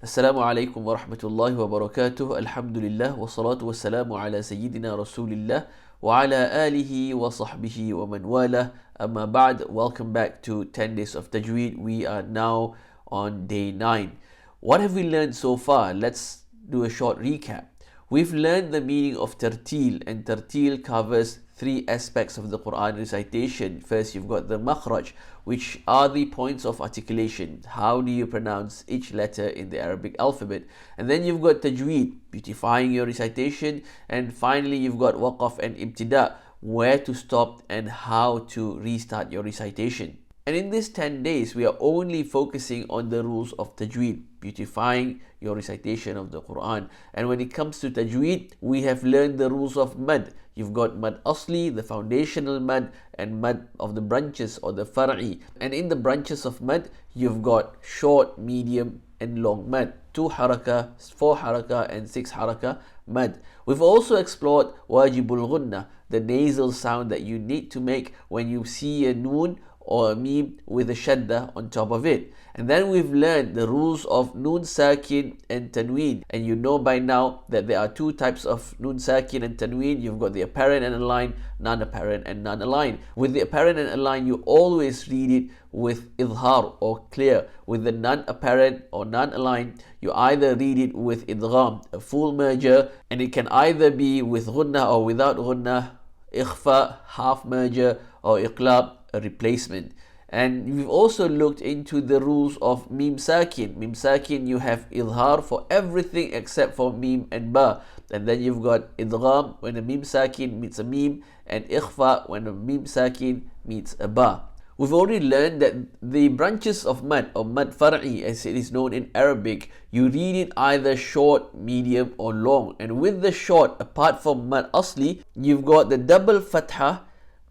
السلام عليكم ورحمة الله وبركاته. الحمد لله والصلاة والسلام على سيدنا رسول الله وعلى آله وصحبه ومن والاه. أما بعد, welcome back to 10 Days of Tajweed. We are now on day 9. What have we learned so far? Let's do a short recap. We've learned the meaning of tartil, and tartil covers three aspects of the Quran recitation. First, you've got the makhraj, which are the points of articulation. How do you pronounce each letter in the Arabic alphabet? And then you've got tajweed, beautifying your recitation. And finally, you've got waqaf and ibtida, where to stop and how to restart your recitation. And in these 10 days, we are only focusing on the rules of tajweed, beautifying your recitation of the Quran. And when it comes to tajweed, we have learned the rules of mad. You've got mad asli, the foundational mad, and mad of the branches or the far'i. And in the branches of mad, you've got short, medium, and long mad. 2 haraka, 4 haraka, and 6 haraka mad. We've also explored wajibul ghunna, the nasal sound that you need to make when you see a noon or a meme with a shadda on top of it. And then we've learned the rules of noon sakin and tanween. And you know by now that there are two types of noon sakin and tanween. You've got the apparent and aligned, non-apparent and non-aligned. With the apparent and aligned, you always read it with idhar or clear. With the non-apparent or non-aligned, you either read it with idgham, a full merger, and it can either be with ghunna or without ghunna, ikhfa, half merger, or iqlab, a replacement. And we've also looked into the rules of mim sakin. Mim sakin, you have idhar for everything except for mim and ba. And then you've got idgham when a mim sakin meets a mim, and ikhfa when a mim sakin meets a ba. We've already learned that the branches of mad, or mad far'i as it is known in Arabic, you read it either short, medium or long. And with the short, apart from mad asli, you've got the double fatha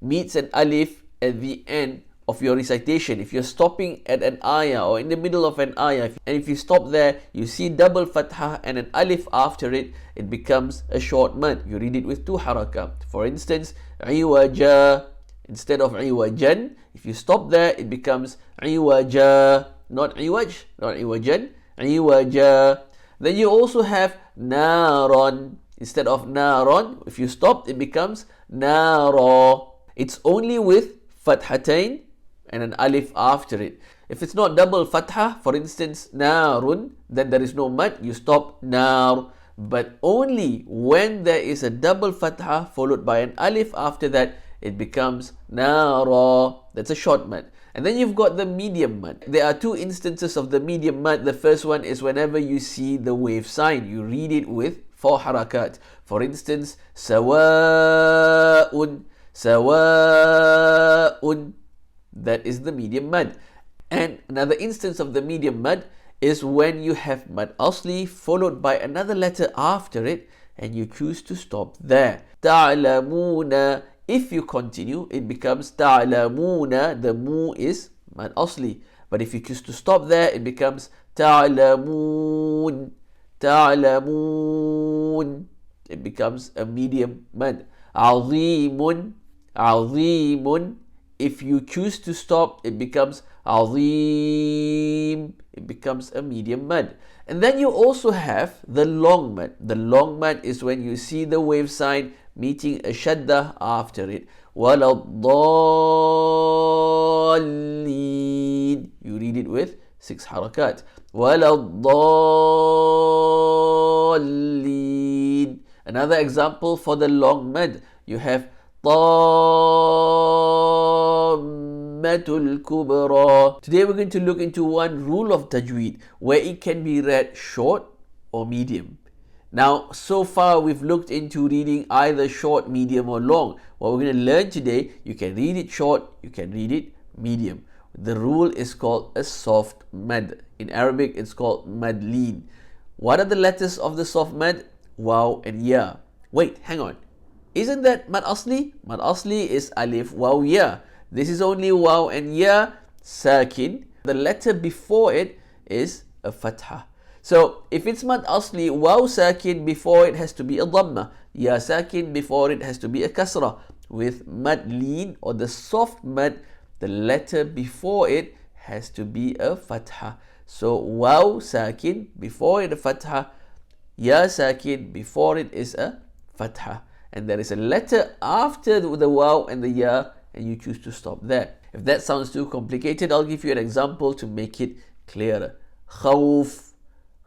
meets an alif at the end of your recitation. If you're stopping at an ayah or in the middle of an ayah, and if you stop there, you see double fatha and an alif after it, it becomes a short mad. You read it with 2 haraka. For instance, iwaja instead of iwajan. If you stop there, it becomes iwaja, not iwaj, not iwajan, iwaja. Then you also have naron instead of naron. If you stop, it becomes naro. It's only with fathatain and an alif after it. If it's not double fatha, for instance, narun, then there is no mad, you stop nar. But only when there is a double fatha followed by an alif after that, it becomes nara. That's a short mad. And then you've got the medium mad. There are 2 instances of the medium mad. The first one is whenever you see the wave sign, you read it with 4 harakat. For instance, sawa'un, sawa'un. That is the medium mad. And another instance of the medium mad is when you have mad asli followed by another letter after it, and you choose to stop there. Ta'lamuna. If you continue, it becomes ta'lamuna. The mu is mad asli. But if you choose to stop there, it becomes ta'lamun, ta'lamun. It becomes a medium mad. Azimun, azimun. If you choose to stop, it becomes azim. It becomes a medium mad. And then you also have the long mad. The long mad is when you see the wave sign meeting a shadda after it. وَلَضَّالِّينَ. You read it with 6 harakat. وَلَضَّالِّينَ. Another example for the long mad, you have Tammatul Kubra. Today we're going to look into one rule of tajweed where it can be read short or medium. Now, so far we've looked into reading either short, medium or long. What we're going to learn today, you can read it short, you can read it medium. The rule is called a soft mad. In Arabic, it's called madleen. What are the letters of the soft mad? Waw and ya. Wait, hang on. Isn't that mad asli? Mad asli is alif, waw, ya. This is only waw and ya sakin. The letter before it is a fatha. So if it's mad asli, waw sakin before it has to be a dhamma. Ya sakin before it has to be a kasra. With mad leen or the soft mad, the letter before it has to be a fatha. So waw sakin, before it a fatha, ya sakin, before it is a fatha. And there is a letter after the waw and the ya, and you choose to stop there. If that sounds too complicated, I'll give you an example to make it clearer. Khawf,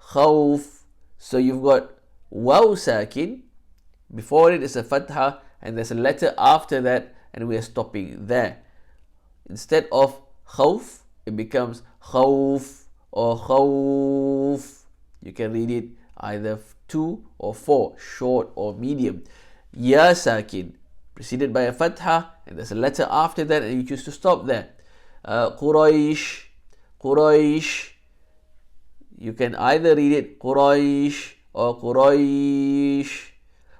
khawf. So you've got waw sakin, before it is a fatha, and there's a letter after that, and we are stopping there. Instead of khawf, it becomes khawf or khawf. You can read it either 2 or 4, short or medium. Ya sakin, preceded by a fatha, and there's a letter after that, and you choose to stop there. Quraish, Quraish. You can either read it Quraish or Quraish.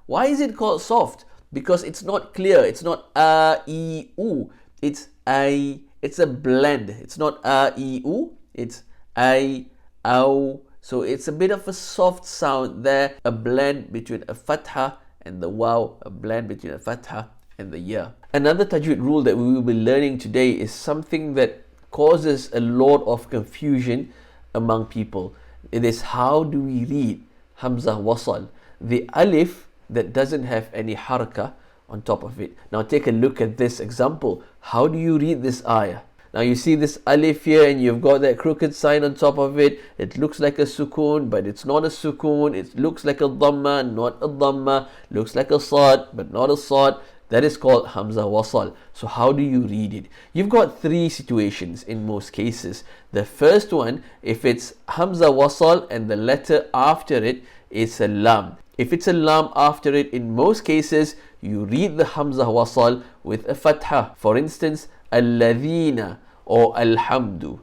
Why is it called soft? Because it's not clear. It's not a, e, u. It's a. It's a blend. It's not a, e, u. It's a, ow. So it's a bit of a soft sound there. A blend between a fatha and the waw. A blend between a fatha and the ya. Another tajweed rule that we will be learning today is something that causes a lot of confusion among people. It is, how do we read hamza wasal, the alif that doesn't have any haraka on top of it. Now take a look at this example. How do you read this ayah? Now you see this alif here, and you've got that crooked sign on top of it. It looks like a sukoon, but it's not a sukoon. It looks like a dhamma, not a dhamma. Looks like a sad, but not a sad. That is called hamza wasal. So how do you read it? You've got 3 situations in most cases. The first one, if it's hamza wasal and the letter after it is a lam. If it's a lam after it, in most cases, you read the hamza wasal with a fatha. For instance, alladhina or alhamdu.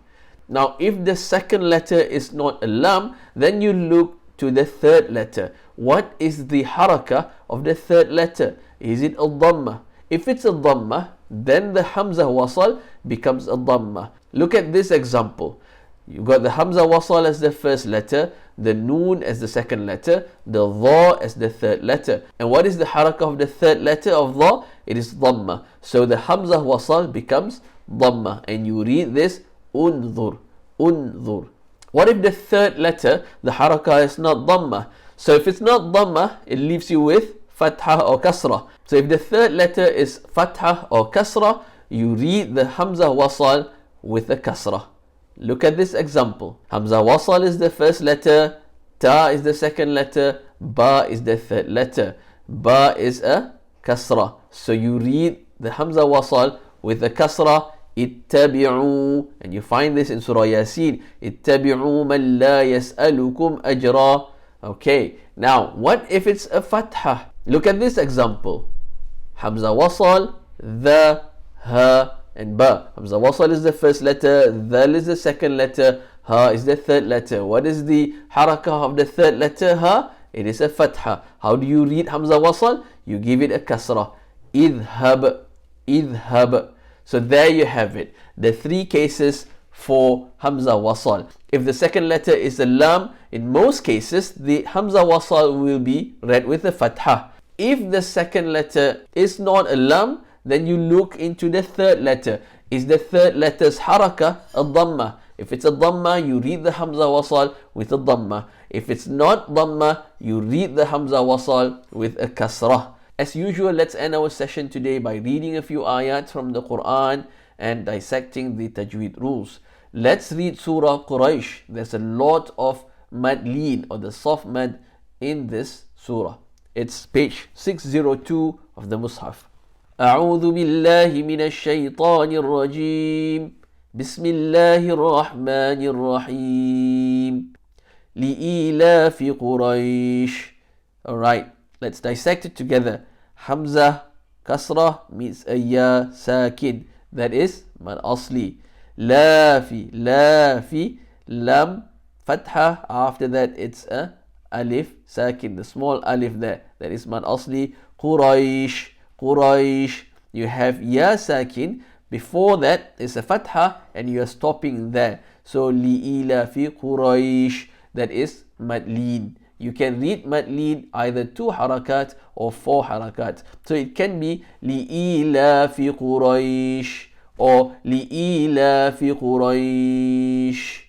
Now, if the second letter is not a lam, then you look to the third letter. What is the haraka of the third letter? Is it a dhamma? If it's a dhamma, then the hamza wasal becomes a dhamma. Look at this example. You've got the hamza wasal as the first letter, the noon as the second letter, the dha as the third letter. And what is the harakah of the third letter of dha? It is dhamma. So the hamza wasal becomes dhamma, and you read this unzur, unzur. What if the third letter, the harakah, is not dhamma? So if it's not dhamma, it leaves you with fatha or kasra. So if the third letter is fatha or kasra, you read the hamza wasal with a kasra. Look at this example. Hamza wasal is the first letter, ta is the second letter, ba is the third letter. Ba is a kasra. So you read the hamza wasal with a kasra, ittabi'u, and you find this in Surah Yasin. Ittabi'u man la yas'alukum ajra. Okay, now what if it's a fatha? Look at this example. Hamza wasal, the, ha, and ba. Hamza wasal is the first letter, dhal is the second letter, ha is the third letter. What is the harakah of the third letter, ha? It is a fatha. How do you read hamza wasal? You give it a kasra. Idhab, idhab. So there you have it. The 3 cases for hamza wasal. If the second letter is a lam, in most cases the hamza wasal will be read with a fatha. If the second letter is not a lam, then you look into the third letter. Is the third letter's haraka a dhamma? If it's a dhamma, you read the hamza wasal with a dhamma. If it's not dhamma, you read the hamza wasal with a kasrah. As usual, let's end our session today by reading a few ayat from the Quran and dissecting the tajweed rules. Let's read Surah Quraish. There's a lot of mad leen, or the soft mad, in this surah. It's page 602 of the Mus'haf. أعوذ بالله من الشيطان الرجيم بسم الله الرحمن الرحيم لإيلاف قريش. Alright, let's dissect it together. Hamza kasra means a ya sakin, that is mad asli. Lafi, lafi, lam fatha, after that it's a alif sakin, the small alif there, that is mad asli. Quraish, Quraish, you have ya sakin, before that is a fatha and you are stopping there. So li'ilafi Quraish, that is mad leen. You can read mad leen either 2 harakat or 4 harakat. So it can be li'ilafi Quraish or li'ilafi Quraish.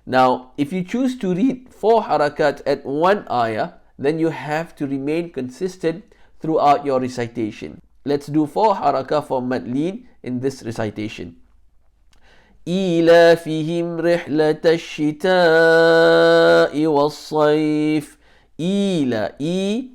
Now, if you choose to read 4 harakat at one ayah, then you have to remain consistent throughout your recitation. Let's do 4 harakat for mad lean in this recitation. إيلافهم رحلة الشتاء والصيف. إيلا,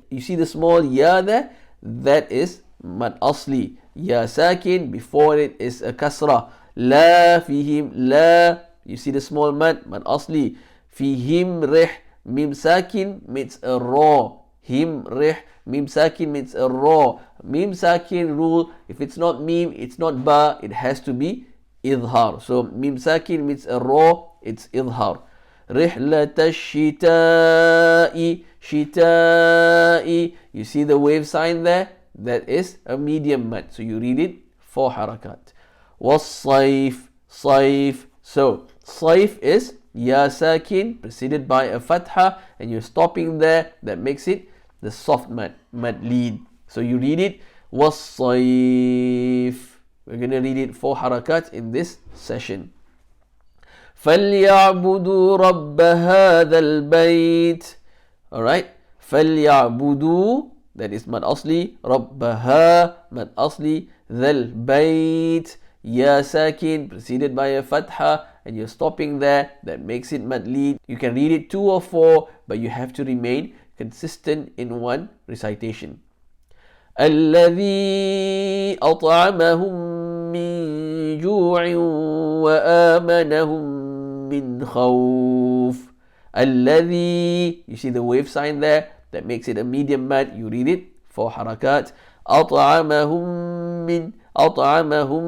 you see the small ya there? That is mad asli. Ya sakin, before it is a kasrah. La fihim, la, you see the small mad asli. Fihim rih, mim sakin means a raw. Him rih, mim sakin means a raw. Mim sakin rule, if it's not mim, it's not ba, it has to be idhar. So mim sakin means a raw, it's idhar. رحلة الشتاء, shita'i, you see the wave sign there? That is a medium mad. So you read it 4 harakat. والصيف, صيف. So صيف is ya sakin preceded by a fatha, and you're stopping there. That makes it the soft mad lead. So you read it والصيف. We're going to read it 4 harakat in this session. فَلْيَعْبُدُوا رَبَّ هَذَا الْبَيْتِ. Alright. فَلْيَعْبُدُوا, that is mad asli. رَبَّهَا, mad asli. ذَا الْبَيْتِ, ya sakin preceded by a fatha, and you're stopping there. That makes it mad lead. You can read it 2 or 4, but you have to remain consistent in one recitation. الذي أطعمهم من جوع وآمنهم من خوف. الذي, you see the wave sign there? That makes it a medium mad. You read it 4 harakat. أطعمهم من, أطعمهم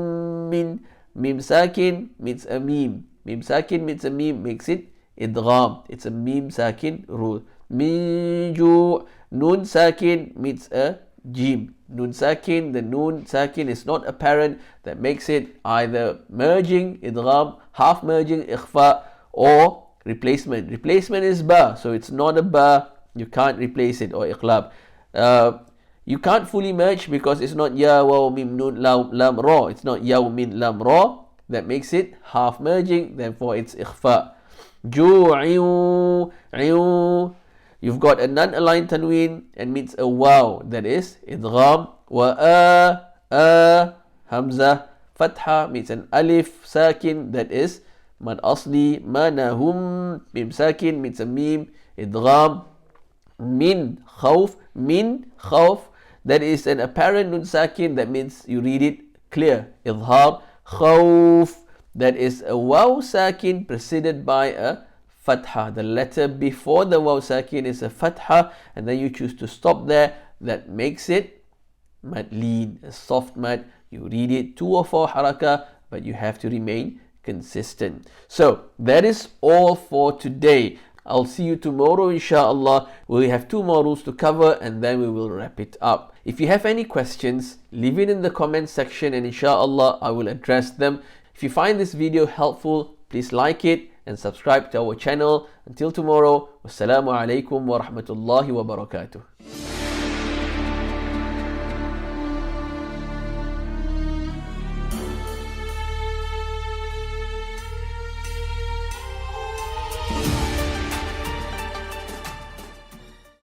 من, mim sakin means a meme. Mim sakin means a meme, makes it idgham. It's a mim sakin rule. Min ju', nun sakin means a jim. Nun sakin, the nun sakin is not apparent. That makes it either merging, idgham, half merging, ikhfa, or replacement. Replacement is ba, so it's not a ba. You can't replace it, or iqlab. You can't fully merge because it's not ya, waw, mim, nun, lam, ra. It's not ya, min, lam, ra. That makes it half merging, therefore it's ikhfa. Ju'u, you've got a non-aligned tanween and means a waw, that is idgham. Wa hamza, fatha means an alif sakin, that is mad asli. Manahum, mim sakin means a meme, idgham. Min khawf, that is an apparent nun sakin, that means you read it clear, idhar. Khawf, that is a waw sakin preceded by a fatha. The letter before the waw sakin is a fatha, and then you choose to stop there. That makes it mad lead, a soft mad. You read it 2 or 4 haraka, but you have to remain consistent. So that is all for today. I'll see you tomorrow, inshallah. We have 2 more rules to cover, and then we will wrap it up. If you have any questions, leave it in the comment section, and inshallah I will address them. If you find this video helpful, please like it and subscribe to our channel. Until tomorrow, wassalamu alaikum wa rahmatullahi wa barakatuh.